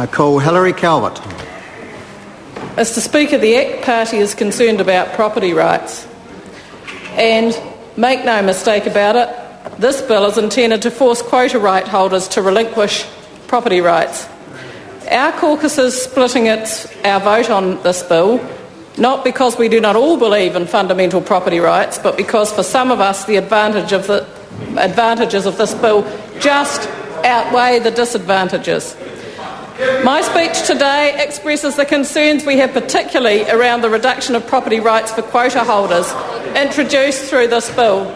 I call Hilary Calvert. Mr. Speaker, the ACT Party is concerned about property rights. And make no mistake about it, this bill is intended to force quota right holders to relinquish property rights. Our caucus is splitting our vote on this bill, not because we do not all believe in fundamental property rights, but because for some of us the advantages of this bill just outweigh the disadvantages. My speech today expresses the concerns we have particularly around the reduction of property rights for quota holders introduced through this bill.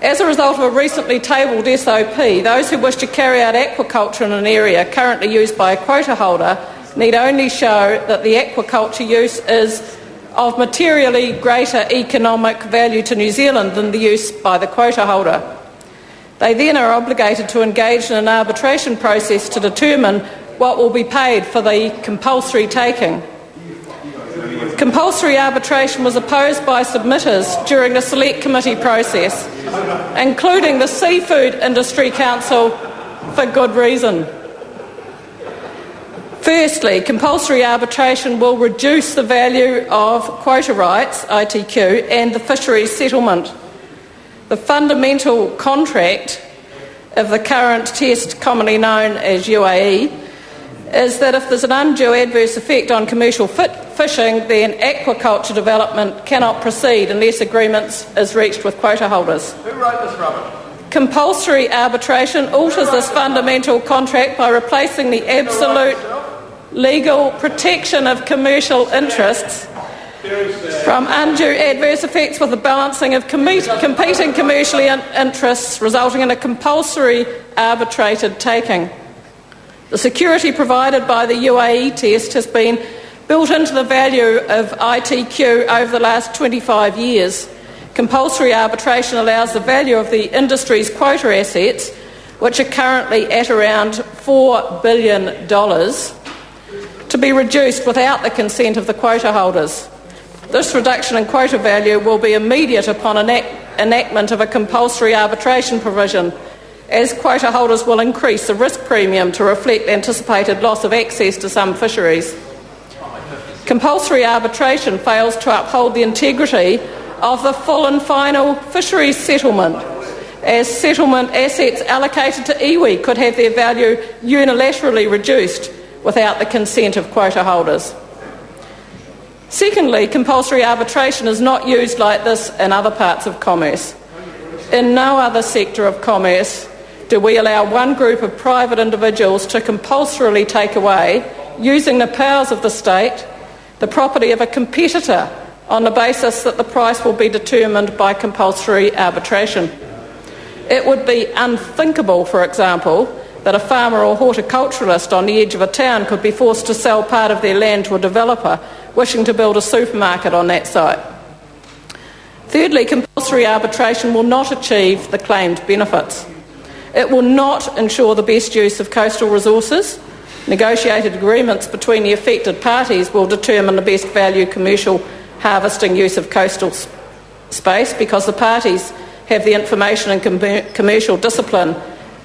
As a result of a recently tabled SOP, those who wish to carry out aquaculture in an area currently used by a quota holder need only show that the aquaculture use is of materially greater economic value to New Zealand than the use by the quota holder. They then are obligated to engage in an arbitration process to determine what will be paid for the compulsory taking. Compulsory arbitration was opposed by submitters during the Select Committee process, including the Seafood Industry Council, for good reason. Firstly, compulsory arbitration will reduce the value of quota rights, ITQ, and the fisheries settlement. The fundamental contract of the current test, commonly known as UAE, is that if there's an undue adverse effect on commercial fishing, then aquaculture development cannot proceed unless agreements is reached with quota holders. Who wrote this rubbish? Compulsory arbitration alters this fundamental contract by replacing the absolute legal protection of commercial interests from undue adverse effects with the balancing of competing commercial interests, resulting in a compulsory arbitrated taking. The security provided by the UAE test has been built into the value of ITQ over the last 25 years. Compulsory arbitration allows the value of the industry's quota assets, which are currently at around $4 billion, to be reduced without the consent of the quota holders. This reduction in quota value will be immediate upon enactment of a compulsory arbitration provision, as quota holders will increase the risk premium to reflect anticipated loss of access to some fisheries. Compulsory arbitration fails to uphold the integrity of the full and final fisheries settlement, as settlement assets allocated to iwi could have their value unilaterally reduced without the consent of quota holders. Secondly, compulsory arbitration is not used like this in other parts of commerce. In no other sector of commerce do we allow one group of private individuals to compulsorily take away, using the powers of the state, the property of a competitor on the basis that the price will be determined by compulsory arbitration. It would be unthinkable, for example, that a farmer or horticulturalist on the edge of a town could be forced to sell part of their land to a developer wishing to build a supermarket on that site. Thirdly, compulsory arbitration will not achieve the claimed benefits. It will not ensure the best use of coastal resources. Negotiated agreements between the affected parties will determine the best value commercial harvesting use of coastal space, because the parties have the information and commercial discipline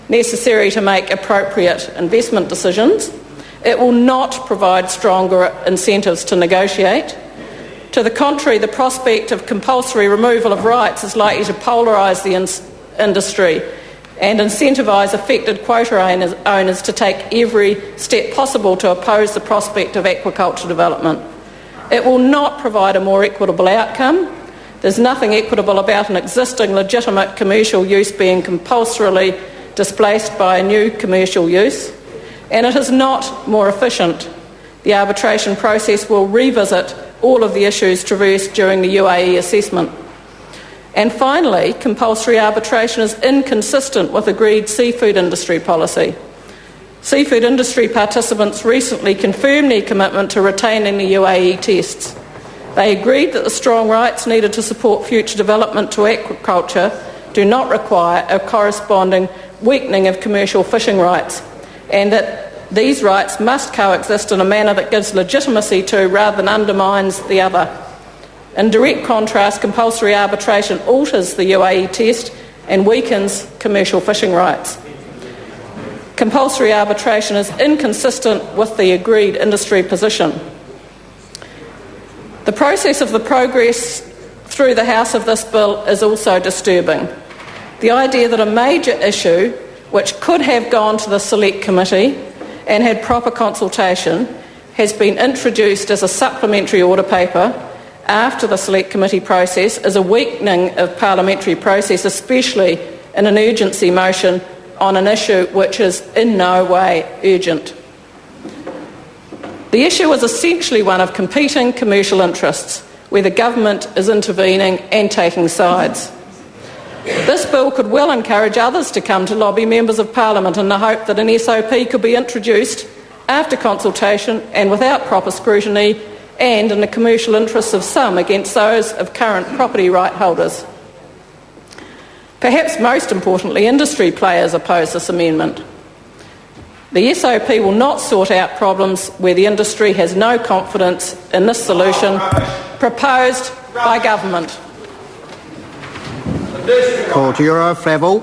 necessary to make appropriate investment decisions. It will not provide stronger incentives to negotiate. To the contrary, the prospect of compulsory removal of rights is likely to polarise the industry and incentivise affected quota owners to take every step possible to oppose the prospect of aquaculture development. It will not provide a more equitable outcome. There's nothing equitable about an existing legitimate commercial use being compulsorily displaced by a new commercial use, and it is not more efficient. The arbitration process will revisit all of the issues traversed during the UAE assessment. And finally, compulsory arbitration is inconsistent with agreed seafood industry policy. Seafood industry participants recently confirmed their commitment to retaining the UAE tests. They agreed that the strong rights needed to support future development to aquaculture do not require a corresponding weakening of commercial fishing rights, and that these rights must coexist in a manner that gives legitimacy to rather than undermines the other. In direct contrast, compulsory arbitration alters the UAE test and weakens commercial fishing rights. Compulsory arbitration is inconsistent with the agreed industry position. The process of the progress through the House of this bill is also disturbing. The idea that a major issue, which could have gone to the Select Committee and had proper consultation, has been introduced as a supplementary order paper after the Select Committee process is a weakening of parliamentary process, especially in an urgency motion on an issue which is in no way urgent. The issue is essentially one of competing commercial interests, where the government is intervening and taking sides. This bill could well encourage others to come to lobby members of Parliament in the hope that an SOP could be introduced after consultation and without proper scrutiny, and in the commercial interests of some against those of current property right holders. Perhaps most importantly, industry players oppose this amendment. The SOP will not sort out problems where the industry has no confidence in this solution proposed by government. Call to Euro, Flavel.